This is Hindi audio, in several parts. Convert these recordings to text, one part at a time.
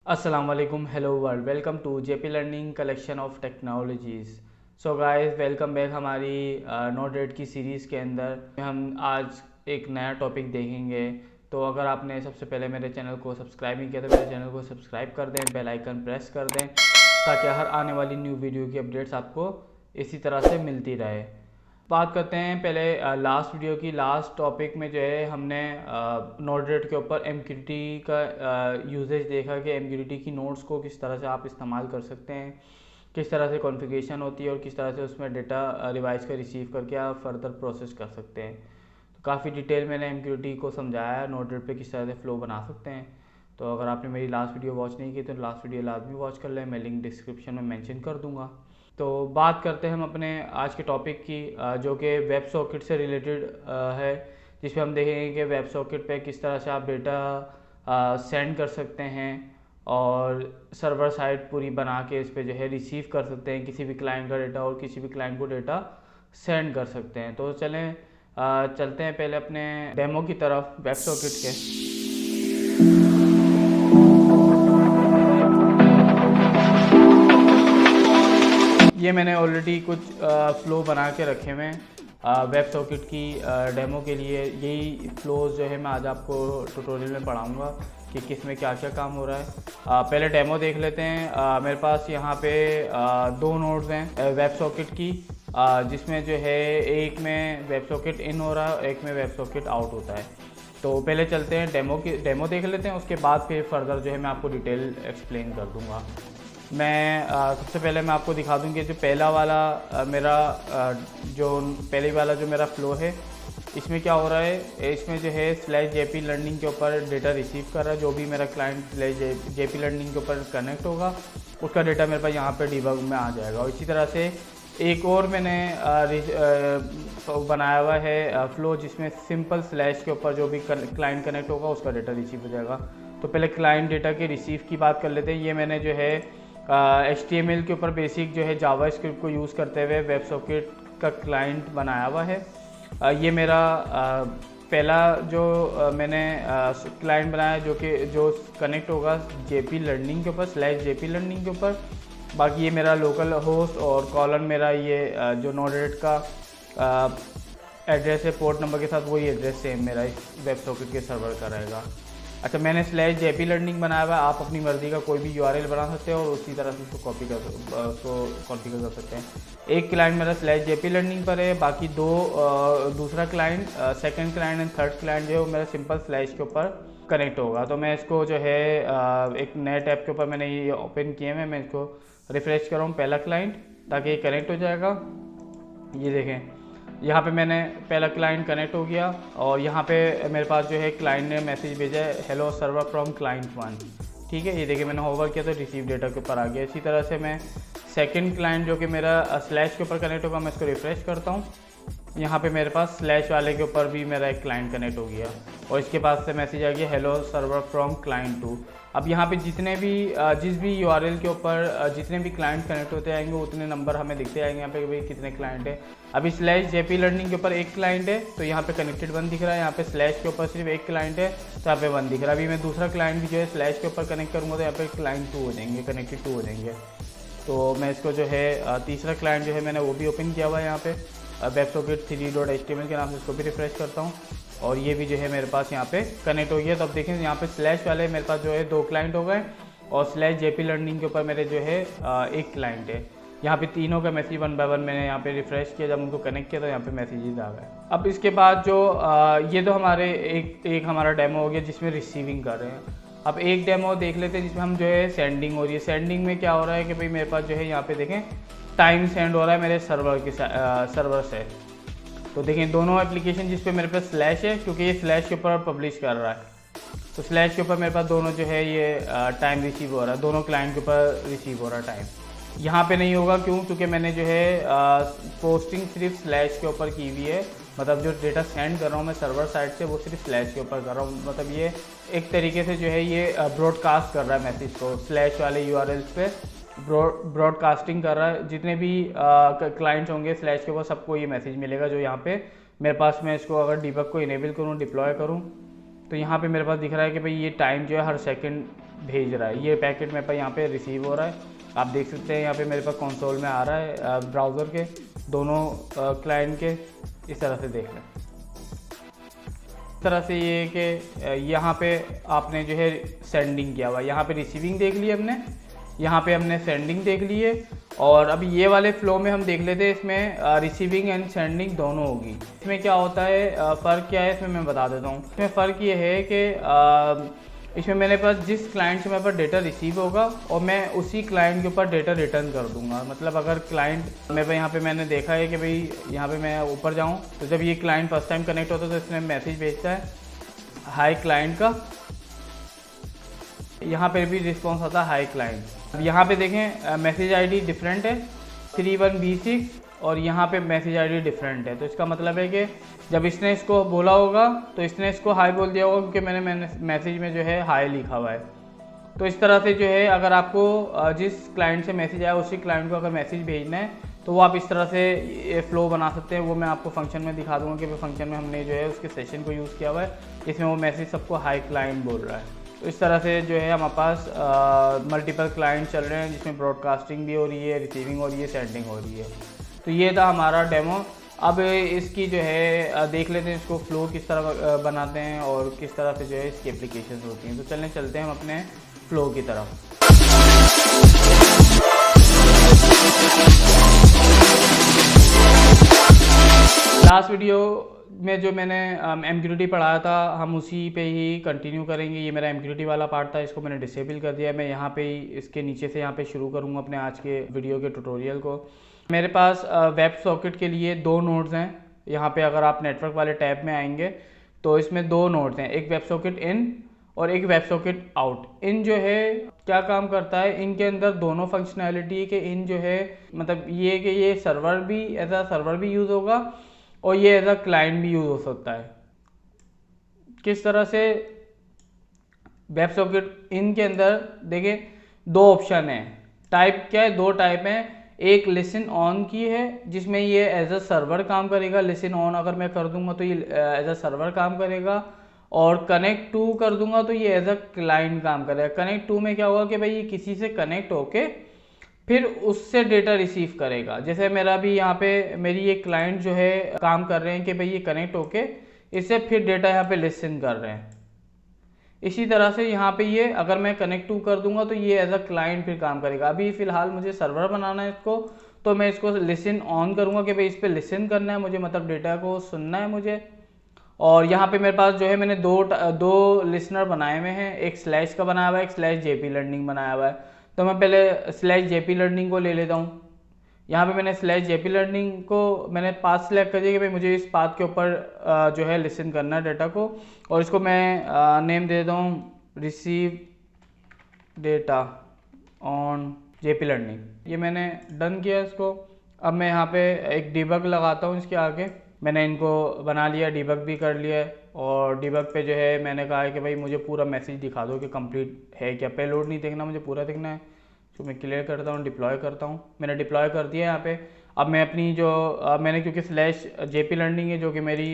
अस्सलाम वालेकुम, hello world, welcome to JP learning collection of technologies. So guys, welcome back हमारी नोट रेड की सीरीज़ के अंदर। हम आज एक नया टॉपिक देखेंगे। तो अगर आपने सबसे पहले मेरे चैनल को सब्सक्राइब नहीं किया तो मेरे चैनल को सब्सक्राइब कर दें, बेल आइकन प्रेस कर दें ताकि हर आने वाली न्यू वीडियो की अपडेट्स आपको इसी तरह से मिलती रहे। बात करते हैं पहले लास्ट वीडियो की। लास्ट टॉपिक में जो है हमने नोट-रेड के ऊपर MQTT का यूजेज देखा कि MQTT की नोड्स को किस तरह से आप इस्तेमाल कर सकते हैं, किस तरह से कॉन्फ़िगरेशन होती है और किस तरह से उसमें डेटा रिवाइज का रिसीव करके आप फर्दर प्रोसेस कर सकते हैं। तो काफ़ी डिटेल मैंने MQTT को समझाया है, नोट-रेड पे किस तरह से फ़्लो बना सकते हैं। तो अगर आपने मेरी लास्ट वीडियो वॉच नहीं की तो लास्ट वीडियो लाजमी वॉच कर लें, मैं लिंक डिस्क्रिप्शन में मेंशन कर दूँगा। तो बात करते हैं हम अपने आज के टॉपिक की, जो कि वेब सॉकेट से रिलेटेड है, जिसमें हम देखेंगे कि वेब सॉकेट पे किस तरह से आप डेटा सेंड कर सकते हैं और सर्वर साइट पूरी बना के इस पे जो है रिसीव कर सकते हैं किसी भी क्लाइंट का डेटा और किसी भी क्लाइंट को डेटा सेंड कर सकते हैं। तो चलते हैं पहले अपने डेमो की तरफ वेब सॉकेट के। ये मैंने ऑलरेडी कुछ फ़्लो बना के रखे हुए हैं वेब सॉकेट की डेमो के लिए। यही फ़्लोज़ जो है मैं आज आपको ट्यूटोरियल में पढ़ाऊँगा कि किस में क्या क्या काम हो रहा है। पहले डेमो देख लेते हैं। मेरे पास यहाँ पे दो नोड्स हैं वेब सॉकेट की, जिसमें जो है एक में वेब सॉकेट इन हो रहा है, एक में वेब सॉकेट आउट होता है। तो पहले चलते हैं डेमो देख लेते हैं, उसके बाद फिर फर्दर जो है मैं आपको डिटेल एक्सप्लेन कर दूँगा। मैं सबसे पहले मैं आपको दिखा दूँ कि जो पहला वाला जो मेरा फ़्लो है, इसमें क्या हो रहा है। इसमें जो है /JP लर्निंग के ऊपर डेटा रिसीव कर रहा है। जो भी मेरा क्लाइंट /JP लर्निंग के ऊपर कनेक्ट होगा उसका डेटा मेरे पास यहाँ पे डिबग में आ जाएगा। और इसी तरह से एक और मैंने बनाया हुआ है फ़्लो, जिसमें सिंपल स्लैश के ऊपर जो भी क्लाइंट कनेक्ट होगा उसका डेटा रिसीव हो जाएगा। तो पहले क्लाइंट डेटा के रिसीव की बात कर लेते हैं। ये मैंने जो है HTML के ऊपर बेसिक जो है जावास्क्रिप्ट को यूज़ करते हुए वेब सॉकेट का क्लाइंट बनाया हुआ है। ये मेरा पहला जो मैंने क्लाइंट बनाया जो कनेक्ट होगा JP लर्निंग के ऊपर /JP लर्निंग के ऊपर। बाकी ये मेरा लोकल होस्ट और कॉलन मेरा ये जो नोट-रेड का एड्रेस है पोर्ट नंबर के साथ, वही एड्रेस सेम मेरा इस वेब सॉकेट के सर्वर का रहेगा। अच्छा, मैंने /JP लर्निंग बनाया हुआ है। आप अपनी मर्ज़ी का कोई भी URL बना सकते हो और उसी तरह से उसको कॉन्फ़िगर कर सकते हैं। एक क्लाइंट मेरा /JP लर्निंग पर है, बाकी दूसरा client, second client and third client जो है वो मेरा सिंपल स्लैश के ऊपर कनेक्ट होगा। तो मैं इसको जो है एक नए टैब के ऊपर मैंने ये ओपन किए हैं। मैं इसको रिफ़्रेश कर रहा हूँ पहला क्लाइंट, ताकि ये कनेक्ट हो जाएगा। ये देखें, यहाँ पे मैंने पहला क्लाइंट कनेक्ट हो गया और यहाँ पे मेरे पास जो है क्लाइंट ने मैसेज भेजा है, हेलो सर्वर फ्रॉम क्लाइंट 1। ठीक है, ये देखिए मैंने होवर किया तो रिसीव डेटा के ऊपर आ गया। इसी तरह से मैं सेकंड क्लाइंट जो कि मेरा स्लैश के ऊपर कनेक्ट होगा, मैं इसको रिफ़्रेश करता हूँ। यहाँ पे मेरे पास स्लैश वाले के ऊपर भी मेरा एक क्लाइंट कनेक्ट हो गया और इसके पास से मैसेज आ गया, हेलो सर्वर फ्रॉम क्लाइंट 2। अब यहाँ पे जिस भी URL के ऊपर जितने भी क्लाइंट कनेक्ट होते आएंगे उतने नंबर हमें दिखते आएंगे यहाँ पे कि भाई कितने क्लाइंट है। अभी /JP लर्निंग के ऊपर एक क्लाइंट है तो यहाँ पे कनेक्टेड 1 दिख रहा है। यहाँ पे स्लैश के ऊपर सिर्फ एक क्लाइंट है तो यहाँ पे 1 दिख रहा है। अभी मैं दूसरा क्लाइंट भी जो है स्लैश के ऊपर कनेक्ट करूँगा तो यहाँ पे क्लाइंट 2 हो जाएंगे, कनेक्टेड 2 हो जाएंगे। तो मैं इसको जो है तीसरा क्लाइंट जो है मैंने वो भी ओपन किया हुआ है यहाँ पे वेब सॉकेट 3.html के नाम से, इसको भी रिफ्रेश करता हूँ और ये भी जो है मेरे पास यहाँ पे कनेक्ट हो गया। तो अब देखें यहाँ पे स्लैश वाले मेरे पास जो है 2 क्लाइंट हो गए और /JP लर्निंग के ऊपर मेरे जो है एक क्लाइंट है। यहाँ पे तीनों का मैसेज 1 बाय 1 मैंने यहाँ पे रिफ्रेश किया, जब उनको कनेक्ट किया तो यहाँ पे मैसेजेस आ गए। अब इसके बाद जो ये तो हमारे एक हमारा डेमो हो गया जिसमें रिसीविंग कर रहे हैं। अब एक डेमो देख लेते हैं जिसमें हम जो है सेंडिंग हो रही है। सेंडिंग में क्या हो रहा है कि भाई मेरे पास जो है यहाँ पे देखें टाइम सेंड हो रहा है मेरे सर्वर से। तो देखें दोनों एप्लीकेशन जिस पे मेरे पास स्लैश है, क्योंकि ये स्लैश के ऊपर पब्लिश कर रहा है तो स्लैश के ऊपर मेरे पास दोनों जो है ये टाइम रिसीव हो रहा है, दोनों क्लाइंट के ऊपर रिसीव हो रहा है टाइम। यहाँ पे नहीं होगा, क्यों? क्योंकि मैंने जो है पोस्टिंग सिर्फ स्लैश के ऊपर की हुई है। मतलब जो डेटा सेंड कर रहा हूँ मैं सर्वर साइड से वो सिर्फ स्लैश के ऊपर कर रहा हूँ। मतलब ये एक तरीके से जो है ये ब्रॉडकास्ट कर रहा है मैसेज को स्लैश वाले URLs पे ब्रॉडकास्टिंग कर रहा है। जितने भी क्लाइंट्स होंगे स्लैश के ऊपर सबको ये मैसेज मिलेगा जो यहाँ पे मेरे पास। मैं इसको अगर डिबग को इनेबल करूँ, डिप्लॉय करूँ तो यहाँ पे मेरे पास दिख रहा है कि भाई ये टाइम जो है हर सेकंड भेज रहा है। ये पैकेट मेरे पास यहाँ पे रिसीव हो रहा है, आप देख सकते हैं यहाँ पे मेरे पास कंसोल में आ रहा है ब्राउज़र के दोनों क्लाइंट के। इस तरह से देख लें। इस तरह से ये कि यहाँ पे आपने जो है सेंडिंग किया हुआ, यहाँ पे रिसीविंग देख ली हमने, यहाँ पे हमने सेंडिंग देख ली है। और अभी ये वाले फ्लो में हम देख लेते हैं, इसमें रिसीविंग एंड सेंडिंग दोनों होगी। इसमें क्या होता है, फ़र्क क्या है इसमें मैं बता देता हूँ। इसमें फ़र्क ये है कि इसमें मेरे पास जिस क्लाइंट से मेरे पास डेटा रिसीव होगा और मैं उसी क्लाइंट के ऊपर डेटा रिटर्न कर दूंगा। मतलब अगर क्लाइंट मेरे पास यहाँ पे मैंने देखा है कि भाई यहाँ पे मैं ऊपर जाऊँ तो जब ये क्लाइंट फर्स्ट टाइम कनेक्ट होता है तो इसमें मैसेज भेजता है हाई क्लाइंट का, यहाँ पे भी रिस्पॉन्स आता है हाई क्लाइंट। अब यहाँ पे देखें मैसेज आईडी डिफरेंट है 31B6 और यहाँ पे मैसेज आईडी डिफरेंट है। तो इसका मतलब है कि जब इसने इसको बोला होगा तो इसने इसको हाई बोल दिया होगा क्योंकि मैंने मैसेज में जो है हाई लिखा हुआ है। तो इस तरह से जो है अगर आपको जिस क्लाइंट से मैसेज आया उसी क्लाइंट को अगर मैसेज भेजना है तो वो आप इस तरह से ये फ्लो बना सकते हैं। वो मैं आपको फंक्शन में दिखा दूँगा कि फंक्शन में हमने जो है उसके सेशन को यूज़ किया हुआ है, इसमें वो मैसेज सबको हाई क्लाइंट बोल रहा है। तो इस तरह से जो है हमारे पास मल्टीपल क्लाइंट चल रहे हैं जिसमें ब्रॉडकास्टिंग भी हो रही है, रिसीविंग हो रही है, सेंडिंग हो रही है। तो ये था हमारा डेमो। अब इसकी जो है देख लेते हैं इसको फ्लो किस तरह बनाते हैं और किस तरह से जो है इसकी एप्लीकेशन होती हैं। तो चलते हैं हम अपने फ्लो की तरफ। लास्ट वीडियो में जो मैंने MQTT पढ़ाया था हम उसी पे ही कंटिन्यू करेंगे। ये मेरा MQTT वाला पार्ट था, इसको मैंने डिसेबल कर दिया। मैं यहाँ पे ही इसके नीचे से यहाँ पे शुरू करूँगा अपने आज के वीडियो के ट्यूटोरियल को। मेरे पास वेब सॉकेट के लिए 2 नोड्स हैं। यहाँ पे अगर आप नेटवर्क वाले टैब में आएंगे तो इसमें 2 नोड्स हैं, एक वेब सॉकेट इन और एक वेब सॉकेट आउट। इन जो है क्या काम करता है, इनके अंदर दोनों फंक्शनैलिटी के इन जो है मतलब ये कि ये सर्वर भी एज अ सर्वर भी यूज़ होगा और ये एज अ क्लाइंट भी यूज़ हो सकता है। किस तरह से, वेब सॉकेट इन के अंदर देखिए 2 ऑप्शन है। टाइप क्या है, 2 टाइप हैं। एक लिसन ऑन की है जिसमें ये एज अ सर्वर काम करेगा, लिसन ऑन अगर मैं कर दूंगा तो ये एज अ सर्वर काम करेगा। और कनेक्ट टू कर दूंगा तो ये एज अ क्लाइंट काम करेगा। कनेक्ट टू में क्या होगा कि भाई ये किसी से कनेक्ट होके फिर उससे डेटा रिसीव करेगा। जैसे मेरा भी यहाँ पे मेरी ये क्लाइंट जो है काम कर रहे हैं कि भाई ये कनेक्ट होके इससे फिर डेटा यहाँ पे लिसन कर रहे हैं। इसी तरह से यहाँ पे ये अगर मैं कनेक्ट टू कर दूंगा तो ये एज अ क्लाइंट फिर काम करेगा। अभी फिलहाल मुझे सर्वर बनाना है इसको, तो मैं इसको लिसन ऑन करूँगा कि भाई इस पर लिसन करना है मुझे, मतलब डेटा को सुनना है मुझे। और यहाँ पे मेरे पास जो है मैंने दो लिसनर बनाए हुए हैं, एक स्लैश का बनाया हुआ है, एक स्लैश JP लर्निंग बनाया हुआ है। तो मैं पहले स्लैश JP लर्निंग को ले लेता हूँ। यहाँ पे मैंने स्लैश JP लर्निंग को मैंने पाथ सेलेक्ट कर दिया कि भाई मुझे इस पाथ के ऊपर जो है लिसन करना है डेटा को। और इसको मैं नेम दे देता हूँ receive data on JP learning. ये मैंने डन किया इसको। अब मैं यहाँ पे एक डिबग लगाता हूँ इसके आगे। मैंने इनको बना लिया, डिबग भी कर लिया है। और डिबग पे जो है मैंने कहा है कि भाई मुझे पूरा मैसेज दिखा दो कि कंप्लीट है क्या, पेलोड नहीं देखना मुझे, पूरा देखना है। तो मैं क्लियर करता हूँ, डिप्लॉय करता हूँ। मैंने डिप्लॉय कर दिया यहाँ पे। अब मैं अपनी जो मैंने क्योंकि स्लैश JP लर्निंग है जो कि मेरी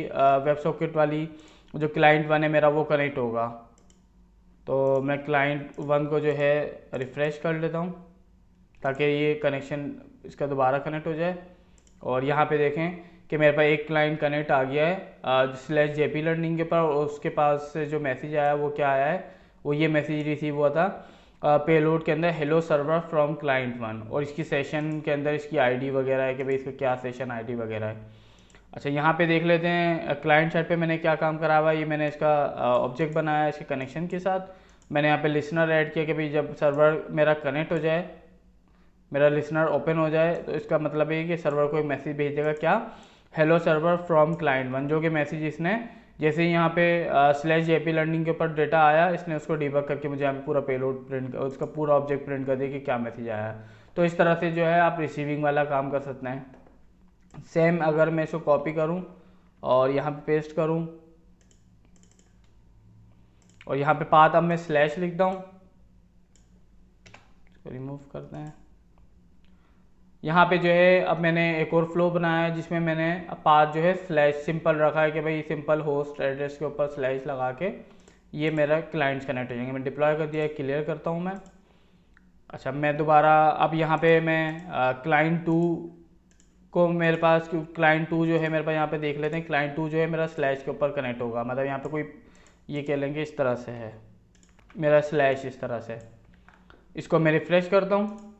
वेब सॉकेट वाली जो क्लाइंट 1 है मेरा वो कनेक्ट होगा। तो मैं क्लाइंट 1 को जो है रिफ़्रेश कर लेता हूँ ताकि ये कनेक्शन इसका दोबारा कनेक्ट हो जाए। और यहाँ पे देखें कि मेरे पास एक क्लाइंट कनेक्ट आ गया है स्लैश JP लर्निंग के ऊपर। और उसके पास से जो मैसेज आया वो क्या आया है, वो ये मैसेज रिसीव हुआ था पेलोड के अंदर, हेलो सर्वर फ्रॉम क्लाइंट 1। और इसकी सेशन के अंदर इसकी ID वगैरह है कि भाई इसका क्या सेशन ID वगैरह है। अच्छा यहाँ पे देख लेते हैं क्लाइंट साइड पे मैंने क्या काम करा हुआ है। ये मैंने इसका ऑब्जेक्ट बनाया है इसके कनेक्शन के साथ। मैंने यहाँ पे लिसनर ऐड किया कि भाई जब सर्वर मेरा कनेक्ट हो जाए, मेरा लिसनर ओपन हो जाए तो इसका मतलब है कि सर्वर को एक मैसेज भेज देगा, क्या, हेलो सर्वर फ्रॉम क्लाइंट 1। जो कि मैसेज इसने जैसे ही यहाँ पे स्लैश JP लर्निंग के ऊपर डेटा आया इसने उसको डिबग करके मुझे यहाँ पे पूरा पेलोड प्रिंट, उसका पूरा ऑब्जेक्ट प्रिंट कर दिया कि क्या मैसेज आया है। तो इस तरह से जो है आप रिसीविंग वाला काम कर सकते हैं। सेम अगर मैं इसको कॉपी करूँ और यहाँ पे पेस्ट करूँ और यहाँ पे पाथ अब मैं स्लैश लिखता हूँ, इसको रिमूव करते हैं। यहाँ पे जो है अब मैंने एक और फ्लो बनाया है जिसमें मैंने पाथ जो है स्लैश सिंपल रखा है कि भाई सिंपल होस्ट एड्रेस के ऊपर स्लैश लगा के ये मेरा क्लाइंट्स कनेक्ट हो जाएंगे। मैं डिप्लॉय कर दिया, क्लियर करता हूँ मैं। अच्छा मैं दोबारा अब यहाँ पे मैं क्लाइंट 2 को मेरे पास क्लाइंट 2 जो है मेरे पास यहाँ पे देख लेते हैं। क्लाइंट 2 जो है मेरा स्लैश के ऊपर कनेक्ट होगा, मतलब यहाँ पे कोई ये कह लेंगे इस तरह से है मेरा स्लैश, इस तरह से। इसको मैं रिफ्रेश करता हूँ,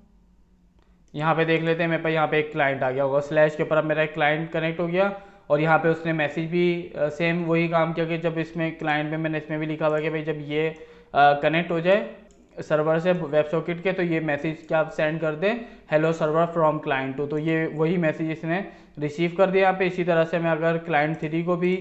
यहाँ पे देख लेते हैं मेरे पास यहाँ पे एक क्लाइंट आ गया होगा स्लैश के ऊपर। अब मेरा एक क्लाइंट कनेक्ट हो गया और यहाँ पे उसने मैसेज भी सेम वही काम किया कि जब इसमें क्लाइंट में मैंने इसमें भी लिखा हुआ कि भाई जब ये कनेक्ट हो जाए सर्वर से वेब सॉकेट के, तो ये मैसेज क्या आप सेंड कर दें, हेलो सर्वर फ्रॉम क्लाइंट 2। तो ये वही मैसेज इसने रिसीव कर दिया यहाँ पे। इसी तरह से मैं अगर क्लाइंट 3 को भी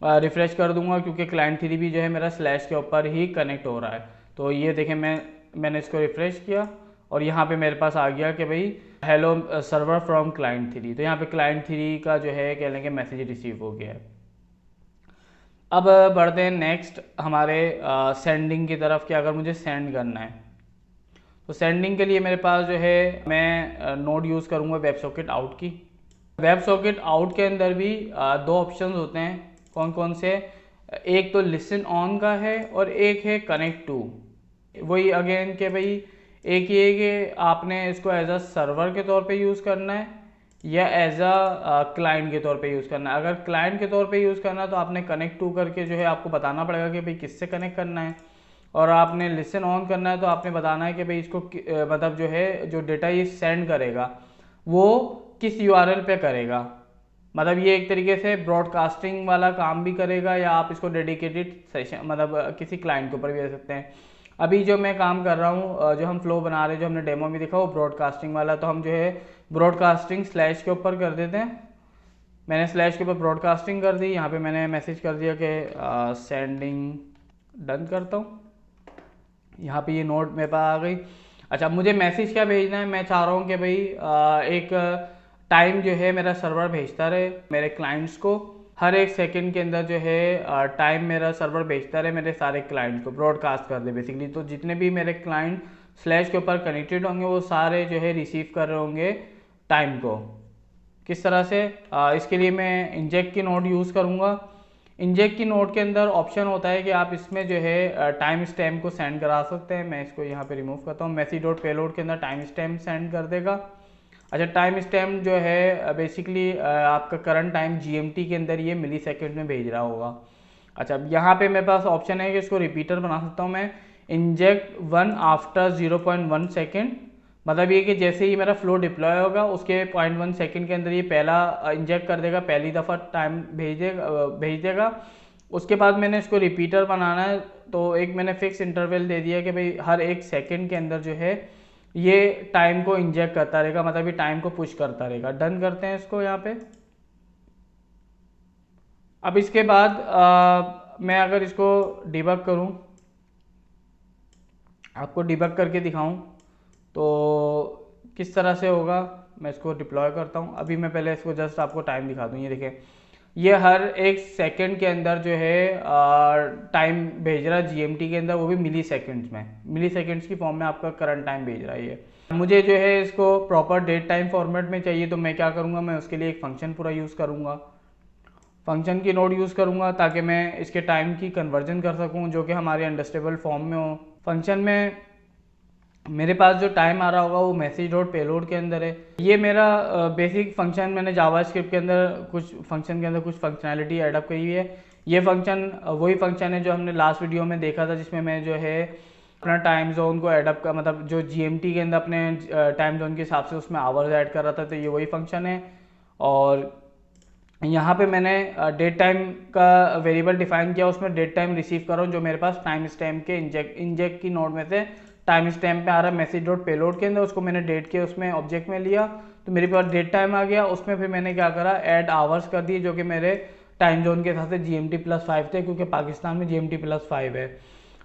रिफ्रेश कर दूंगा, क्योंकि क्लाइंट 3 भी जो है मेरा स्लैश के ऊपर ही कनेक्ट हो रहा है। तो ये देखें मैंने इसको रिफ्रेश किया और यहाँ पे मेरे पास आ गया कि भाई हेलो सर्वर फ्रॉम क्लाइंट 3। तो यहाँ पे क्लाइंट 3 का जो है कह लेंगे मैसेज रिसीव हो गया है। अब बढ़ते हैं नेक्स्ट हमारे सेंडिंग की तरफ कि अगर मुझे सेंड करना है तो सेंडिंग के लिए मेरे पास जो है मैं नोड यूज़ करूँगा वेब सॉकेट आउट की। वेब सॉकेट आउट के अंदर भी दो ऑप्शंस होते हैं, कौन कौन से, एक तो लिसन ऑन का है और एक है कनेक्ट टू। वही अगेन के भाई एक ये कि आपने इसको एज अ सर्वर के तौर पे यूज़ करना है या एज अ क्लाइंट के तौर पे यूज़ करना है। अगर क्लाइंट के तौर पे यूज़ करना है तो आपने कनेक्ट टू करके जो है आपको बताना पड़ेगा कि भाई किससे कनेक्ट करना है, और आपने लिसन ऑन करना है तो आपने बताना है कि भाई इसको मतलब जो है जो डेटा ये सेंड करेगा वो किस यूआरएल पे करेगा। मतलब ये एक तरीके से ब्रॉडकास्टिंग वाला काम भी करेगा या आप इसको डेडिकेटेड सेशन मतलब किसी क्लाइंट के ऊपर भी दे सकते हैं। अभी जो मैं काम कर रहा हूँ, जो हम फ्लो बना रहे हैं, जो हमने डेमो में देखा वो ब्रॉडकास्टिंग वाला, तो हम जो है ब्रॉडकास्टिंग स्लैश के ऊपर कर देते हैं। मैंने स्लैश के ऊपर ब्रॉडकास्टिंग कर दी, यहाँ पे मैंने मैसेज कर दिया कि सेंडिंग डन करता हूँ। यहाँ पे ये नोट मेरे पास आ गई। अच्छा मुझे मैसेज क्या भेजना है, मैं चाह रहा हूँ कि भाई एक टाइम जो है मेरा सर्वर भेजता रहे मेरे क्लाइंट्स को, हर एक सेकंड के अंदर जो है टाइम मेरा सर्वर भेजता रहे मेरे सारे क्लाइंट्स को, ब्रॉडकास्ट कर दे बेसिकली। तो जितने भी मेरे क्लाइंट स्लैश के ऊपर कनेक्टेड होंगे वो सारे जो है रिसीव कर रहे होंगे टाइम को। किस तरह से, इसके लिए मैं इंजेक्ट की नोड यूज़ करूँगा। इंजेक्ट की नोड के अंदर ऑप्शन होता है कि आप इसमें जो है टाइम स्टैम्प को सेंड करा सकते हैं। मैं इसको यहाँ पे रिमूव करता हूँ। मैसेज डॉट पेलोड के अंदर टाइम स्टैम्प सेंड कर देगा। अच्छा टाइम स्टैम्प जो है बेसिकली आपका करंट टाइम जीएमटी के अंदर ये मिली सेकेंड में भेज रहा होगा। अच्छा यहाँ पे मेरे पास ऑप्शन है कि इसको रिपीटर बना सकता हूँ मैं, इंजेक्ट 1 आफ्टर 0.1 सेकेंड। मतलब ये कि जैसे ही मेरा फ्लो डिप्लॉय होगा उसके 0.1 सेकेंड के अंदर ये पहला इंजेक्ट कर देगा, पहली दफ़ा टाइम भेज देगा। उसके बाद मैंने इसको रिपीटर बनाना है, तो एक मैंने फिक्स इंटरवल दे दिया कि भाई हर एक सेकंड के अंदर जो है ये टाइम को इंजेक्ट करता रहेगा, मतलब ये टाइम को पुश करता रहेगा। डन करते हैं इसको यहाँ पे। अब इसके बाद मैं अगर इसको डिबग करूँ, आपको डिबग करके दिखाऊं तो किस तरह से होगा, मैं इसको डिप्लॉय करता हूं। अभी मैं पहले इसको जस्ट आपको टाइम दिखा दूं। ये देखें ये हर एक सेकंड के अंदर जो है टाइम भेज रहा है जीएमटी के अंदर, वो भी मिली सेकेंड्स में, मिली सेकेंड्स की फॉर्म में आपका करंट टाइम भेज रहा है ये। मुझे जो है इसको प्रॉपर डेट टाइम फॉर्मेट में चाहिए, तो मैं क्या करूँगा, मैं उसके लिए एक फंक्शन पूरा यूज़ करूँगा, फंक्शन की नोड यूज़ करूँगा ताकि मैं इसके टाइम की कन्वर्जन कर सकूँ जो कि हमारे अंडरस्टेबल फॉर्म में हो। फंक्शन में मेरे पास जो टाइम आ रहा होगा वो मैसेज डॉट पेलोड के अंदर है। ये मेरा बेसिक फंक्शन मैंने जावास्क्रिप्ट के अंदर कुछ फंक्शन के अंदर कुछ फंक्शनैलिटी एडअप करी हुई है। ये फंक्शन वही फंक्शन है जो हमने लास्ट वीडियो में देखा था, जिसमें मैं जो है अपना टाइम जोन को एडअप का मतलब जो जीएमटी के अंदर अपने टाइम जोन के हिसाब से उसमें आवर्स ऐड कर रहा था, तो ये वही फंक्शन है। और यहाँ पे मैंने डेट टाइम का वेरिएबल डिफाइन किया, उसमें डेट टाइम रिसीव कर रहा हूँ जो मेरे पास टाइम स्टैम्प के इंजेक्ट की नोड में से टाइम स्टैम्प पे आ रहा है मैसेज डॉट पेलोड के अंदर, उसको मैंने डेट के उसमें ऑब्जेक्ट में लिया तो मेरे पास डेट टाइम आ गया। उसमें फिर मैंने क्या करा, ऐड आवर्स कर दिए जो कि मेरे टाइम जोन के हिसाब से GMT+5 थे, क्योंकि पाकिस्तान में GMT+5 है।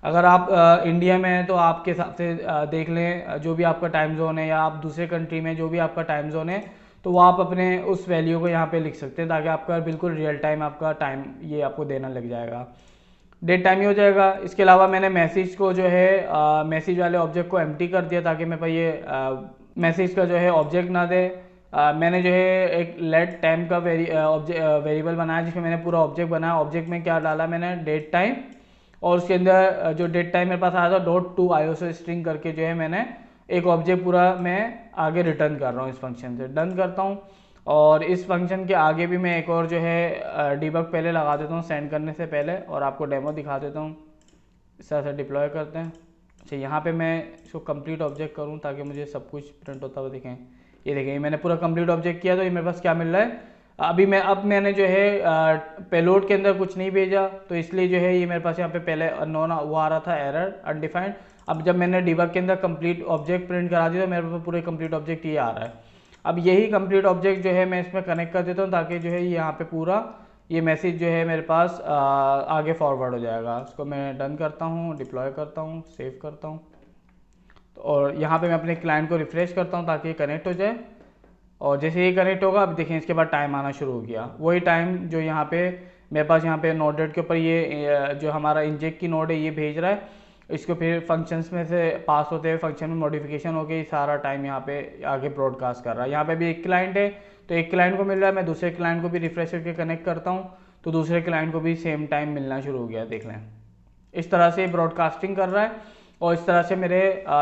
अगर आप इंडिया में हैं तो आपके हिसाब से देख लें जो भी आपका टाइम जोन है, या आप दूसरे कंट्री में जो भी आपका टाइम जोन है तो वो आप अपने उस वैल्यू को यहाँ पे लिख सकते हैं, ताकि आपका बिल्कुल रियल टाइम आपका टाइम ये आपको देना लग जाएगा, डेट टाइम ही हो जाएगा। इसके अलावा मैंने मैसेज को जो है मैसेज वाले ऑब्जेक्ट को एम्प्टी कर दिया ताकि मेरे पास ये मैसेज का जो है ऑब्जेक्ट ना दे। मैंने जो है एक लेट टाइम का वेरिएबल बनाया जिसमें मैंने पूरा ऑब्जेक्ट बनाया। ऑब्जेक्ट में क्या डाला मैंने, डेट टाइम और उसके अंदर जो डेट टाइम मेरे पास आया था .to ISO स्ट्रिंग करके जो है मैंने एक ऑब्जेक्ट पूरा मैं आगे रिटर्न कर रहा हूँ इस फंक्शन से। डन करता हूँ और इस फंक्शन के आगे भी मैं एक और जो है डिबग पहले लगा देता हूँ सेंड करने से पहले, और आपको डेमो दिखा देता हूँ। इस तरह से डिप्लॉय करते हैं। अच्छा, यहाँ पे मैं इसको कंप्लीट ऑब्जेक्ट करूँ ताकि मुझे सब कुछ प्रिंट होता हुआ दिखें। ये देखें, मैंने पूरा कंप्लीट ऑब्जेक्ट किया तो ये मेरे पास क्या मिल रहा है अभी। मैंने जो है पेलोड के अंदर कुछ नहीं भेजा, तो इसलिए जो है ये मेरे पास यहाँ पे पहले अननोन वो आ रहा था, एरर अनडिफाइंड। अब जब मैंने डिबग के अंदर कंप्लीट ऑब्जेक्ट प्रिंट करा दिया तो मेरे पास पूरे कंप्लीट ऑब्जेक्ट ये आ रहा है। अब यही कंप्लीट ऑब्जेक्ट जो है मैं इसमें कनेक्ट कर देता हूँ ताकि जो है यहाँ पे पूरा ये मैसेज जो है मेरे पास आगे फॉरवर्ड हो जाएगा। उसको मैं डन करता हूँ, डिप्लॉय करता हूँ, सेव करता हूँ, और यहाँ पे मैं अपने क्लाइंट को रिफ्रेश करता हूँ ताकि ये कनेक्ट हो जाए। और जैसे ये कनेक्ट होगा, अब देखें इसके बाद टाइम आना शुरू हो गया। वही टाइम जो यहाँ पे मेरे पास यहाँ पे नोडेड के ऊपर ये जो हमारा इंजेक्ट की नोड है ये भेज रहा है, इसको फिर फंक्शंस में से पास होते हुए फंक्शन में मॉडिफिकेशन हो गई, सारा टाइम यहाँ पे आगे ब्रॉडकास्ट कर रहा है। यहाँ पे भी एक क्लाइंट है तो एक क्लाइंट को मिल रहा है, मैं दूसरे क्लाइंट को भी रिफ्रेश करके कनेक्ट करता हूँ तो दूसरे क्लाइंट को भी सेम टाइम मिलना शुरू हो गया। देख लें, इस तरह से ब्रॉडकास्टिंग कर रहा है। और इस तरह से मेरे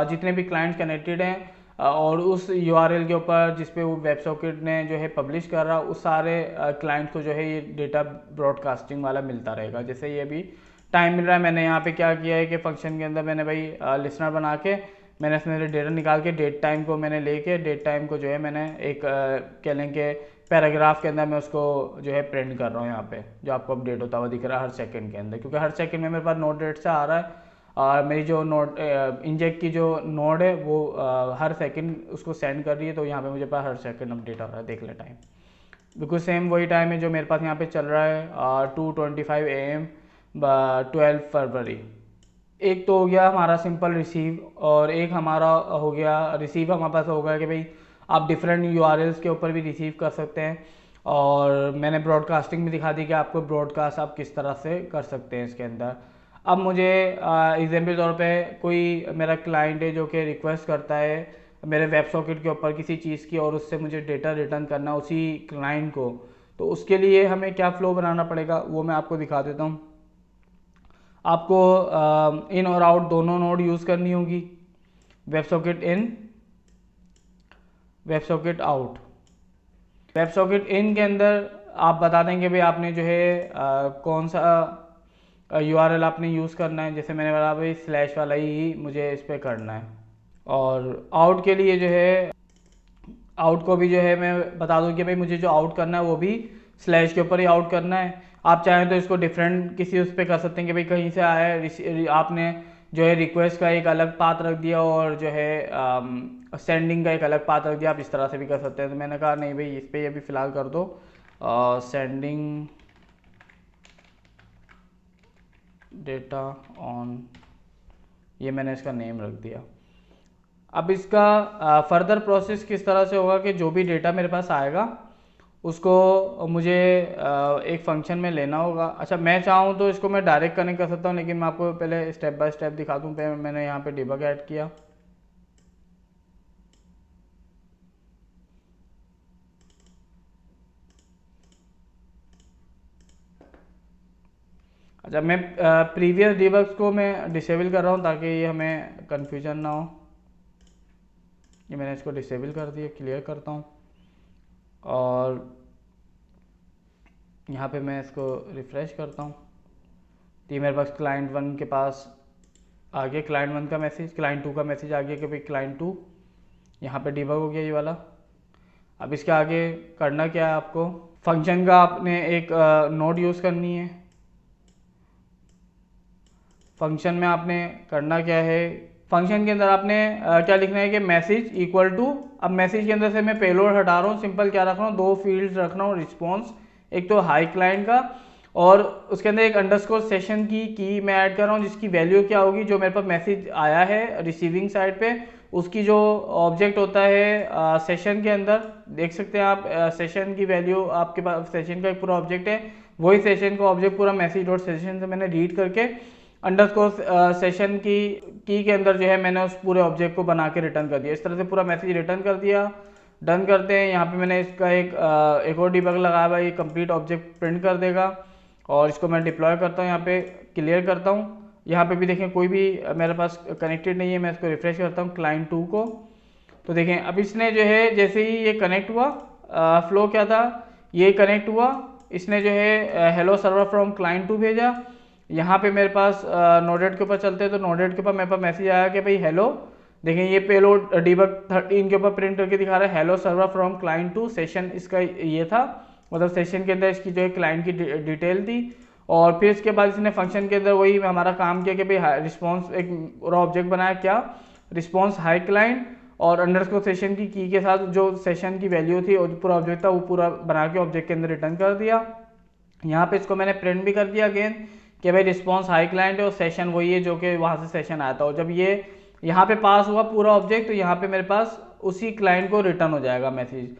जितने भी क्लाइंट कनेक्टेड हैं और उस URL के ऊपर जिस पे वो वेब सॉकेट ने जो है पब्लिश कर रहा, उस सारे क्लाइंट को जो है ये डेटा ब्रॉडकास्टिंग वाला मिलता रहेगा। जैसे ये भी टाइम मिल रहा है, मैंने यहाँ पे क्या किया है कि फंक्शन के अंदर मैंने भाई लिसनर बना के मैंने इसमें डेटा निकाल के डेट टाइम को मैंने लेके डेट टाइम को जो है मैंने एक कह लें कि पैराग्राफ के अंदर मैं उसको जो है प्रिंट कर रहा हूँ। यहाँ पे जो आपको अपडेट होता हुआ दिख रहा है हर सेकंड के अंदर, क्योंकि हर सेकंड में मेरे पास नोड डेट से आ रहा है और मेरी जो नोड इंजेक्ट की जो नोड है वो हर सेकंड उसको सेंड कर रही है, तो यहाँ पे मुझे पास हर सेकंड अपडेट आ रहा है। देख ले टाइम बिल्कुल सेम वही टाइम है जो मेरे पास यहाँ पे चल रहा है 2:25 AM 12 फरवरी। एक तो हो गया हमारा सिंपल रिसीव, और एक हमारा हो गया रिसीव हमारे पास होगा कि भाई आप डिफरेंट URLs के ऊपर भी रिसीव कर सकते हैं, और मैंने ब्रॉडकास्टिंग भी दिखा दी कि आपको ब्रॉडकास्ट आप किस तरह से कर सकते हैं इसके अंदर। अब मुझे एग्जाम्पल तौर पे कोई मेरा क्लाइंट है जो कि रिक्वेस्ट करता है मेरे वेब सॉकेट के ऊपर किसी चीज़ की और उससे मुझे डेटा रिटर्न करना उसी क्लाइंट को, तो उसके लिए हमें क्या फ़्लो बनाना पड़ेगा वो मैं आपको दिखा देता हूँ। आपको इन और आउट दोनों नोड यूज़ करनी होगी, web socket in, web socket out. Web socket in के अंदर आप बता देंगे भाई आपने जो है कौन सा URL आपने यूज़ करना है। जैसे मैंने बोला भाई स्लैश वाला ही मुझे इस पर करना है। और आउट के लिए जो है आउट को भी जो है मैं बता दूं कि भाई मुझे जो आउट करना है वो भी स्लैश के ऊपर ही आउट करना है। आप चाहें तो इसको डिफरेंट किसी उस पर कर सकते हैं कि भाई कहीं से आया है, आपने जो है रिक्वेस्ट का एक अलग पाथ रख दिया और जो है सेंडिंग का एक अलग पाथ रख दिया, आप इस तरह से भी कर सकते हैं। तो मैंने कहा नहीं भाई इस पर अभी फ़िलहाल कर दो सेंडिंग डेटा ऑन, ये मैंने इसका नेम रख दिया। अब इसका फर्दर प्रोसेस किस तरह से होगा कि जो भी डेटा मेरे पास आएगा उसको मुझे एक फंक्शन में लेना होगा। अच्छा, मैं चाहूँ तो इसको मैं डायरेक्ट कनेक्ट कर सकता हूँ, लेकिन मैं आपको पहले स्टेप बाय स्टेप दिखा दूँ। मैंने यहाँ पे डिबग ऐड किया, अच्छा मैं प्रीवियस डिबग्स को मैं डिसेबल कर रहा हूँ ताकि ये हमें कन्फ्यूजन ना हो। ये मैंने इसको डिसेबल कर दिया, क्लियर करता हूँ, और यहाँ पे मैं इसको रिफ़्रेश करता हूँ तो ये मेरे पास क्लाइंट 1 के पास आ गया, क्लाइंट 1 का मैसेज, क्लाइंट 2 का मैसेज आ गया कि भाई क्लाइंट 2 यहाँ पे डिबग हो गया ये वाला। अब इसके आगे करना क्या है, आपको फंक्शन का आपने एक नोड यूज़ करनी है। फंक्शन में आपने करना क्या है, फंक्शन के अंदर आपने क्या लिखना है कि मैसेज इक्वल टू, अब मैसेज के अंदर से मैं पेलोड हटा रहा हूँ, सिंपल क्या रख रहा हूँ, 2 फील्ड्स रख रहा हूँ, रिस्पॉन्स एक तो हाई क्लाइंट का, और उसके अंदर एक अंडरस्कोर सेशन की मैं ऐड कर रहा हूँ जिसकी वैल्यू क्या होगी, जो मेरे पास मैसेज आया है रिसीविंग साइड पे उसकी जो ऑब्जेक्ट होता है सेशन के अंदर, देख सकते हैं आप सेशन की वैल्यू, आपके पास सेशन का एक पूरा ऑब्जेक्ट है, वही सेशन का ऑब्जेक्ट पूरा मैसेज डॉट सेशन से मैंने रीड करके अंडरस्कोर सेशन की के अंदर जो है मैंने उस पूरे ऑब्जेक्ट को बना के रिटर्न कर दिया। इस तरह से पूरा मैसेज रिटर्न कर दिया। डन करते हैं। यहाँ पे मैंने इसका एक और डिबग लगाया हुआ है, ये कंप्लीट ऑब्जेक्ट प्रिंट कर देगा, और इसको मैं डिप्लॉय करता हूँ, यहाँ पे क्लियर करता हूँ, यहाँ पे भी देखें कोई भी मेरे पास कनेक्टेड नहीं है। मैं इसको रिफ्रेश करता हूँ क्लाइंट 2 को, तो देखें अब इसने जो है जैसे ही ये कनेक्ट हुआ, फ्लो क्या था, ये कनेक्ट हुआ, इसने जो है हेलो सर्वर फ्रॉम क्लाइंट 2 भेजा। यहाँ पे मेरे पास नोडेट के ऊपर चलते हैं, तो नोडेट के ऊपर मेरे पास मैसेज आया कि भाई हेलो, देखें ये पेलोड डीबग 13 के ऊपर प्रिंट करके दिखा रहा है hello server from client 2। Session इसका ये था, मतलब सेशन के अंदर इसकी जो है क्लाइंट की डिटेल थी। और फिर इसके बाद इसने फंक्शन के अंदर वही हमारा काम किया कि भाई रिस्पॉन्स एक पूरा ऑब्जेक्ट बनाया, क्या रिस्पॉन्स हाई क्लाइंट और अंडरस्कोर सेशन की के साथ जो सेशन की वैल्यू थी और पूरा ऑब्जेक्ट था वो पूरा बना के ऑब्जेक्ट के अंदर रिटर्न कर दिया। यहाँ पे इसको मैंने प्रिंट भी कर दिया अगेन कि भाई रिस्पॉन्स हाई क्लाइंट है और सेशन वही है जो कि वहाँ से सेशन आया था। और जब ये यहाँ पे पास हुआ पूरा ऑब्जेक्ट, तो यहाँ पे मेरे पास उसी क्लाइंट को रिटर्न हो जाएगा मैसेज।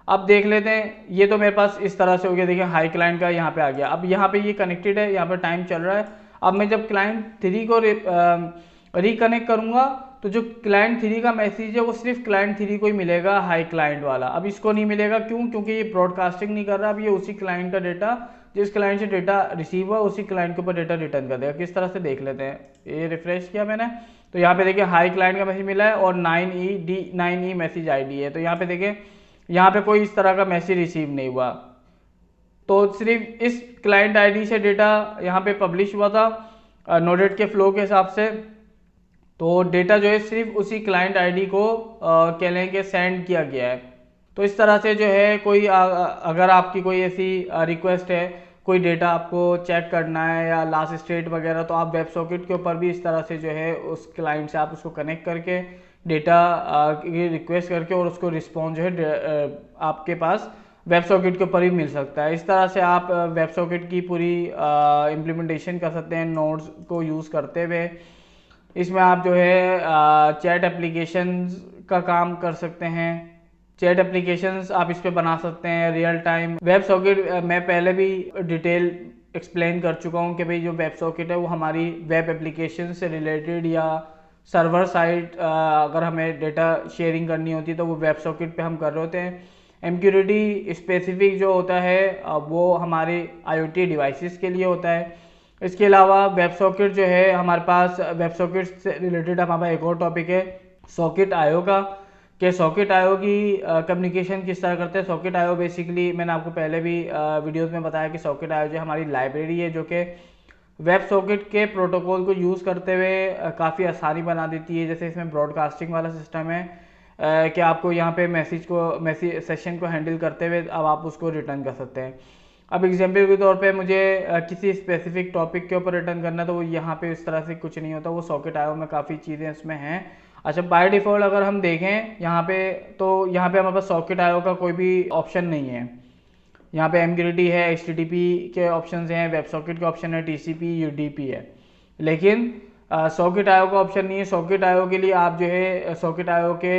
अब देख लेते हैं, ये तो मेरे पास इस तरह से हो गया, देखिए हाई क्लाइंट का यहाँ पे आ गया। अब यहाँ पे ये कनेक्टेड है, यहाँ पे टाइम चल रहा है। अब मैं जब क्लाइंट 3 को रिकनेक्ट करूँगा तो जो क्लाइंट 3 का मैसेज है वो सिर्फ क्लाइंट 3 को ही मिलेगा, हाई क्लाइंट वाला। अब इसको नहीं मिलेगा, क्यों? क्योंकि ये ब्रॉडकास्टिंग नहीं कर रहा। अब ये उसी क्लाइंट का डेटा, जिस क्लाइंट से डेटा रिसीव हुआ उसी क्लाइंट के ऊपर डेटा रिटर्न कर देगा। किस तरह से देख लेते हैं, ये रिफ्रेश किया मैंने तो यहाँ पे देखिए हाई क्लाइंट का मैसेज मिला है और 9E मैसेज आईडी है। तो यहाँ पे देखिए यहाँ पे कोई इस तरह का मैसेज रिसीव नहीं हुआ, तो सिर्फ इस क्लाइंट आईडी से डेटा यहाँ पे पब्लिश हुआ था नोडेट के फ्लो के हिसाब से। तो डेटा जो है सिर्फ उसी क्लाइंट आईडी को कह लें कि सेंड किया गया है। तो इस तरह से जो है कोई अगर आपकी कोई ऐसी रिक्वेस्ट है, कोई डेटा आपको चेक करना है या लास्ट स्टेट वगैरह, तो आप वेब सॉकेट के ऊपर भी इस तरह से जो है उस क्लाइंट से आप उसको कनेक्ट करके डेटा की रिक्वेस्ट करके और उसको रिस्पॉन्स जो है आपके पास वेब सॉकेट के ऊपर ही मिल सकता है। इस तरह से आप वेब सॉकेट की पूरी इम्प्लीमेंटेशन कर सकते हैं नोड्स को यूज़ करते हुए। इसमें आप जो है चैट एप्लीकेशंस का काम कर सकते हैं, चैट एप्लीकेशंस आप इस पे बना सकते हैं रियल टाइम। वेब सॉकेट मैं पहले भी डिटेल एक्सप्लेन कर चुका हूँ कि भाई जो वेब सॉकेट है वो हमारी वेब एप्लीकेशन से रिलेटेड या सर्वर साइड अगर हमें डेटा शेयरिंग करनी होती है तो वो वेब सॉकेट पे हम कर रहे होते हैं। MQTT स्पेसिफिक जो होता है वो हमारे IoT डिवाइसेस के लिए होता है। इसके अलावा वेब सॉकेट जो है हमारे पास, वेब सॉकेट से रिलेटेड हमारा एक और टॉपिक है सॉकेट IO का, कि सॉकेट IO की कम्युनिकेशन किस तरह करते हैं। सॉकेट IO बेसिकली मैंने आपको पहले भी वीडियोस में बताया कि सॉकेट IO जो हमारी लाइब्रेरी है जो कि वेब सॉकेट के प्रोटोकॉल को यूज़ करते हुए काफ़ी आसानी बना देती है। जैसे इसमें ब्रॉडकास्टिंग वाला सिस्टम है कि आपको यहाँ पे मैसेज सेशन को हैंडल करते हुए अब आप उसको रिटर्न कर सकते हैं। अब एग्जाम्पल के तौर पे मुझे किसी स्पेसिफिक टॉपिक के ऊपर रिटर्न करना है तो वो यहाँ पे इस तरह से कुछ नहीं होता, वो सॉकेट IO में काफ़ी चीज़ें इसमें हैं। अच्छा, बाय डिफ़ॉल्ट अगर हम देखें यहाँ पे, तो यहाँ पे हमारे पास सॉकेट IO का कोई भी ऑप्शन नहीं है। यहाँ पे MQTT है, HTTP के ऑप्शन हैं, वेब सॉकेट के ऑप्शन है, TCP UDP है, लेकिन सॉकेट IO का ऑप्शन नहीं है। सॉकेट IO के लिए आप जो है सॉकेट IO के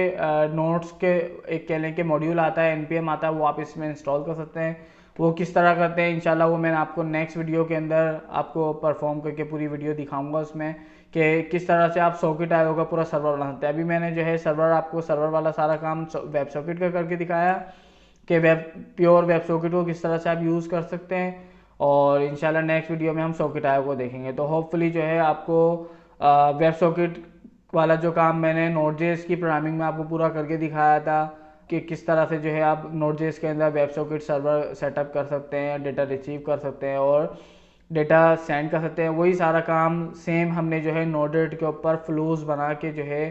नोट्स के एक कह लें कि मॉड्यूल आता है, NPM आता है, वो आप इसमें इंस्टॉल कर सकते हैं। वो किस तरह करते हैं इंशाल्लाह वो मैं आपको नेक्स्ट वीडियो के अंदर आपको परफॉर्म करके पूरी वीडियो दिखाऊंगा उसमें कि किस तरह से आप सॉकेट IO का पूरा सर्वर बना सकते हैं। अभी मैंने जो है आपको सर्वर वाला सारा काम वेब सॉकेट का करके दिखाया कि प्योर वेब सॉकेट को किस तरह से आप यूज़ कर सकते हैं, और इंशाल्लाह नेक्स्ट वीडियो में हम सॉकेट IO को देखेंगे। तो होपफुली जो है आपको वेब सॉकेट वाला जो काम मैंने Node.js की प्रोग्रामिंग में आपको पूरा करके दिखाया था कि किस तरह से जो है आप Node.js के अंदर वेब सॉकेट सर्वर सेटअप कर सकते हैं, डेटा रिसीव कर सकते हैं और डेटा सेंड कर सकते हैं, वही सारा काम सेम हमने जो है Node.js के ऊपर फ्लोज बना के जो है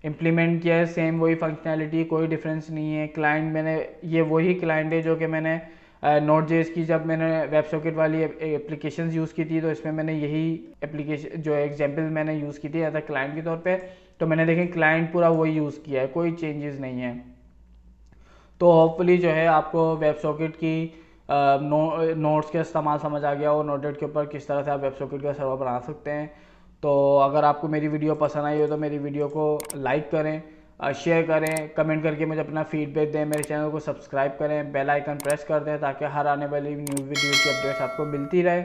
इम्प्लीमेंट किया है। सेम वही फंक्शनैलिटी, कोई डिफरेंस नहीं है। क्लाइंट मैंने ये वही क्लाइंट है जो कि मैंने Node.js की जब मैंने वेब सॉकेट वाली एप्लीकेशंस यूज़ की थी तो इसमें मैंने यही एप्लीकेशन जो एग्जांपल मैंने यूज़ की थी एज अ क्लाइंट के तौर पे, तो मैंने देखें क्लाइंट पूरा वही यूज़ किया है, कोई चेंजेस नहीं है। तो होपफुली जो है आपको वेब सॉकेट की नोट्स का इस्तेमाल समझ आ गया और Node.js के ऊपर किस तरह से आप वेब सॉकेट का सर्वर बना सकते हैं। तो अगर आपको मेरी वीडियो पसंद आई हो तो मेरी वीडियो को लाइक करें, शेयर करें, कमेंट करके मुझे अपना फीडबैक दें, मेरे चैनल को सब्सक्राइब करें, बेल आइकन प्रेस कर दें ताकि हर आने वाली न्यू वीडियो की अपडेट्स आपको मिलती रहे।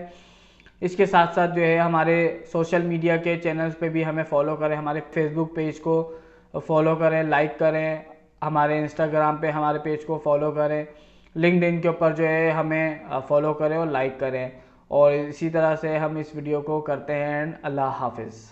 इसके साथ साथ जो है हमारे सोशल मीडिया के चैनल्स पे भी हमें फॉलो करें, हमारे फेसबुक पेज को फॉलो करें, लाइक करें, हमारे इंस्टाग्राम पे हमारे पेज को फॉलो करें, लिंक्डइन के ऊपर जो है हमें फॉलो करें और लाइक करें। और इसी तरह से हम इस वीडियो को करते हैं एंड अल्लाह हाफिज़।